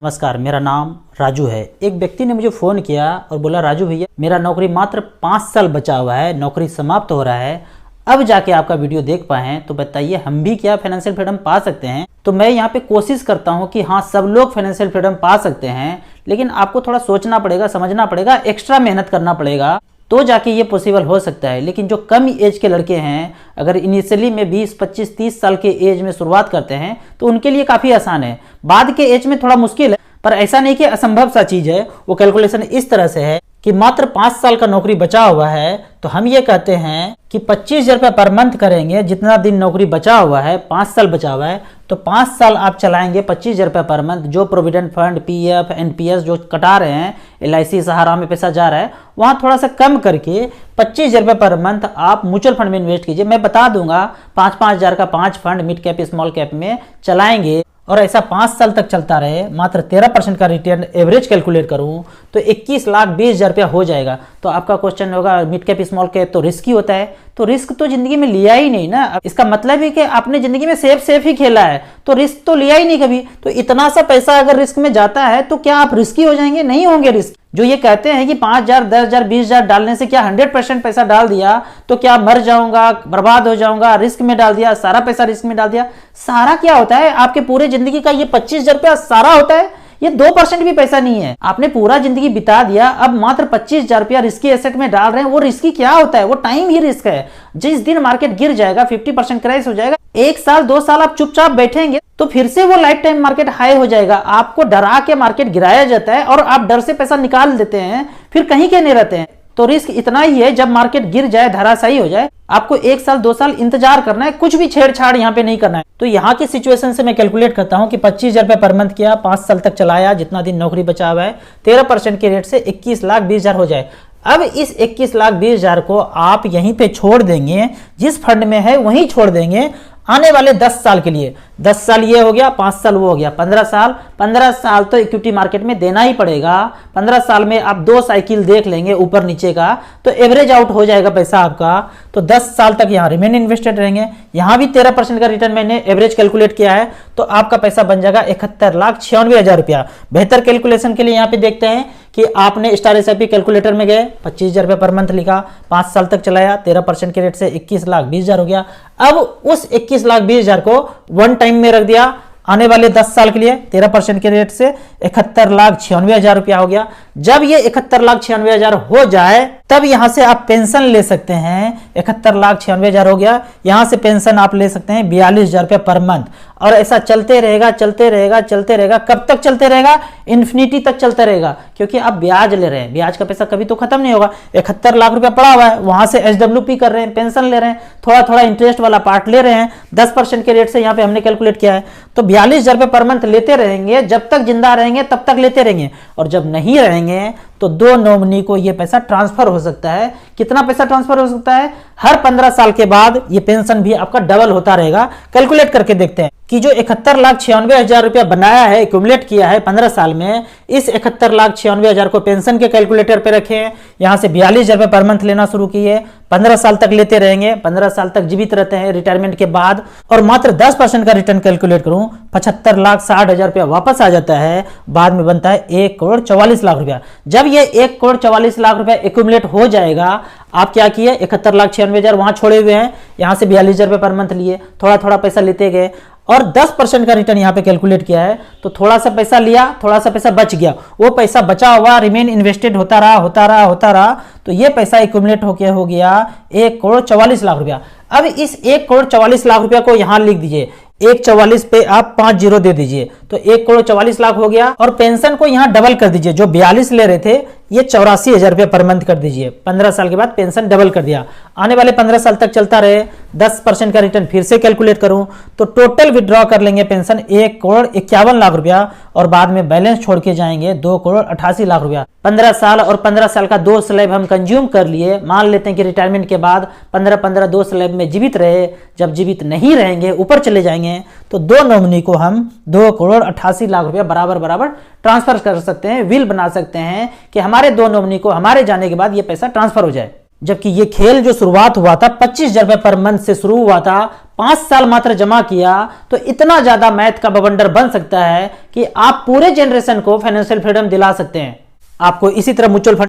नमस्कार, मेरा नाम राजू है। एक व्यक्ति ने मुझे फ़ोन किया और बोला, राजू भैया मेरा नौकरी मात्र 5 साल बचा हुआ है, नौकरी समाप्त हो रहा है, अब जाके आपका वीडियो देख पाए हैं, तो बताइए हम भी क्या फाइनेंशियल फ्रीडम पा सकते हैं। तो मैं यहाँ पे कोशिश करता हूँ कि हाँ, सब लोग फाइनेंशियल फ्रीडम पा सकते हैं, लेकिन आपको थोड़ा सोचना पड़ेगा, समझना पड़ेगा, एक्स्ट्रा मेहनत करना पड़ेगा, तो जाके ये पॉसिबल हो सकता है। लेकिन जो कम एज के लड़के हैं, अगर इनिशियली में 20, 25, 30 साल के एज में शुरुआत करते हैं तो उनके लिए काफ़ी आसान है। बाद के एज में थोड़ा मुश्किल है, पर ऐसा नहीं कि असंभव सा चीज़ है। वो कैलकुलेशन इस तरह से है कि मात्र 5 साल का नौकरी बचा हुआ है, तो हम ये कहते हैं कि 25,000 रुपये पर मंथ करेंगे। जितना दिन नौकरी बचा हुआ है, 5 साल बचा हुआ है, तो 5 साल आप चलाएंगे 25,000 रुपये पर मंथ। जो प्रोविडेंट फंड, पीएफ, एनपीएस जो कटा रहे हैं, एलआईसी, सहारा में पैसा जा रहा है, वहाँ थोड़ा सा कम करके 25,000 रुपये पर मंथ आप म्यूचुअल फंड में इन्वेस्ट कीजिए। मैं बता दूंगा, 5-5 हज़ार का 5 fund mid cap, small cap में चलाएंगे और ऐसा 5 साल तक चलता रहे, मात्र 13% का रिटर्न एवरेज कैलकुलेट करूं तो 21,20,000 रुपया हो जाएगा। तो आपका क्वेश्चन होगा, मिड कैप स्मॉल कैप तो रिस्की होता है, तो रिस्क तो जिंदगी में लिया ही नहीं ना। इसका मतलब है कि आपने जिंदगी में सेफ ही खेला है, तो रिस्क तो लिया ही नहीं कभी। तो इतना सा पैसा अगर रिस्क में जाता है तो क्या आप रिस्की हो जाएंगे? नहीं होंगे रिस्क। जो ये कहते हैं कि 5,000, 10,000, 20,000 डालने से क्या 100% पैसा डाल दिया तो क्या मर जाऊंगा, बर्बाद हो जाऊंगा, रिस्क में डाल दिया, सारा पैसा रिस्क में डाल दिया। सारा क्या होता है? आपके पूरे जिंदगी का ये 25,000 रुपया सारा होता है। ये 2% भी पैसा नहीं है। आपने पूरा जिंदगी बिता दिया, अब मात्र 25,000 रुपया रिस्की एसेट में डाल रहे हैं। वो रिस्की क्या होता है? वो टाइम ही रिस्क है। जिस दिन मार्केट गिर जाएगा, 50% क्रैश हो जाएगा, 1 साल 2 साल आप चुपचाप बैठेंगे तो फिर से वो लाइफ टाइम मार्केट हाई हो जाएगा। आपको डरा के मार्केट गिराया जाता है और आप डर से पैसा निकाल देते हैं, फिर कहीं के नहीं रहते हैं। तो रिस्क इतना ही है, जब मार्केट गिर जाए, धराशायी हो जाए, आपको 1 साल 2 साल इंतजार करना है, कुछ भी छेड़छाड़ यहाँ पे नहीं करना है। तो यहाँ की सिचुएशन से मैं कैलकुलेट करता हूँ कि 25,000 रुपये पर मंथ किया, 5 साल तक चलाया, जितना दिन नौकरी बचा हुआ है, 13% के रेट से 21,20,000 हो जाए। अब इस 21,20,000 को आप यहीं पे छोड़ देंगे, जिस फंड में है वहीं छोड़ देंगे आने वाले 10 साल के लिए। 10 साल ये हो गया, 5 साल वो हो गया, 15 साल। 15 साल तो इक्विटी मार्केट में देना ही पड़ेगा। 15 साल में आप 2 साइकिल देख लेंगे ऊपर नीचे का, तो एवरेज आउट हो जाएगा पैसा आपका। तो 10 साल तक यहाँ रिमेन इन्वेस्टेड रहेंगे। यहाँ भी 13% का रिटर्न मैंने एवरेज कैलकुलेट किया है, तो आपका पैसा बन जाएगा 71,96,000 रुपया। बेहतर कैलकुलेशन के लिए यहाँ पे देखते हैं कि आपने स्टार एसआईपी कैलकुलेटर में गए, 25,000 रुपये पर मंथ लिखा, 5 साल तक चलाया, 13% के रेट से 21,20,000 हो गया। अब उस 21,20,000 को वन टाइम में रख दिया, आने वाले 10 साल के लिए 13% के रेट से 71,96,000 रुपया हो गया। जब ये 71,96,000 हो जाए, तब यहां से आप पेंशन ले सकते हैं। 71,96,000 हो गया, यहां से पेंशन आप ले सकते हैं 42,000 रुपया पर मंथ। और ऐसा चलते रहेगा, चलते रहेगा, चलते रहेगा। कब तक चलते रहेगा? इन्फिनिटी तक चलता रहेगा, क्योंकि आप ब्याज ले रहे हैं। ब्याज का पैसा कभी तो खत्म नहीं होगा। 71 लाख रुपया पड़ा हुआ है, वहां से एसडब्ल्यूपी कर रहे हैं, पेंशन ले रहे हैं, थोड़ा थोड़ा इंटरेस्ट वाला पार्ट ले रहे हैं, 10% के रेट से यहाँ पे हमने कैलकुलेट किया है। तो 42,000 रुपये पर मंथ लेते रहेंगे, जब तक जिंदा रहेंगे तब तक लेते रहेंगे। और जब नहीं रहेंगे तो 2 नॉमिनी को ये पैसा ट्रांसफर हो सकता है। कितना पैसा ट्रांसफर हो सकता है? हर 15 साल के बाद ये पेंशन भी आपका डबल होता रहेगा। कैलकुलेट करके देखते हैं कि जो 71,96,000 रुपया बनाया है, एक्यूमुलेट किया है 15 साल में, इस 71,96,000 को पेंशन के कैलकुलेटर पे रखें, यहां से 42,000 रुपये पर मंथ लेना शुरू किए, 15 साल तक लेते रहेंगे, 15 साल तक जीवित रहते हैं रिटायरमेंट के बाद, और मात्र 10% का रिटर्न कैलकुलेट करूं, 75,60,000 रुपया वापस आ जाता है। बाद में बनता है 1,44,00,000 रुपया। जब ये 1,44,00,000 रुपया एक्यूमुलेट हो जाएगा, आप क्या किए? 71,96,000 वहां छोड़े हुए हैं, यहां से 42,000 रुपये पर मंथ लिए, थोड़ा थोड़ा पैसा लेते गए और 10% का रिटर्न यहाँ पे कैलकुलेट किया है। तो थोड़ा सा पैसा लिया, थोड़ा सा पैसा बच गया, वो पैसा बचा हुआ रिमेन इन्वेस्टेड होता रहा, तो ये पैसा एक्यूमुलेट होके हो गया 1,44,00,000 रुपया। अब इस 1,44,00,000 रुपया को यहाँ लिख दीजिए, 1,44 पे आप 5 जीरो दे दीजिए, तो 1,44,00,000 हो गया। और पेंशन को यहाँ डबल कर दीजिए, जो 42 ले रहे थे ये 84,000 रुपये पर मंथ कर दीजिए। 15 साल के बाद पेंशन डबल कर दिया, आने वाले 15 साल तक चलता रहे। 10% का रिटर्न फिर से कैलकुलेट करूं तो टोटल विड्रॉ कर लेंगे पेंशन 1,51,00,000 रुपया, और बाद में बैलेंस छोड़ के जाएंगे 2,88,00,000 रुपया। 15 साल और 15 साल का 2 स्लैब हम कंज्यूम कर लिए। मान लेते हैं कि रिटायरमेंट के बाद 15-15 2 स्लैब में जीवित रहे। जब जीवित नहीं रहेंगे, ऊपर चले जाएंगे, तो 2 नॉमिनी को हम 2,88,00,000 रुपया बराबर ट्रांसफर कर सकते हैं, विल बना सकते हैं कि हमारे 2 नॉमिनी को हमारे जाने के बाद ये पैसा ट्रांसफर हो जाए। जबकि ये खेल जो शुरुआत हुआ था 25,000 रुपये पर मंथ से शुरू हुआ था, 5 साल मात्र जमा किया तो इतना ज्यादा मैथ का बवंडर बन सकता है कि आप पूरे जनरेशन को फाइनेंशियल फ्रीडम दिला सकते हैं। आपको इसी तरह म्यूचुअल फंड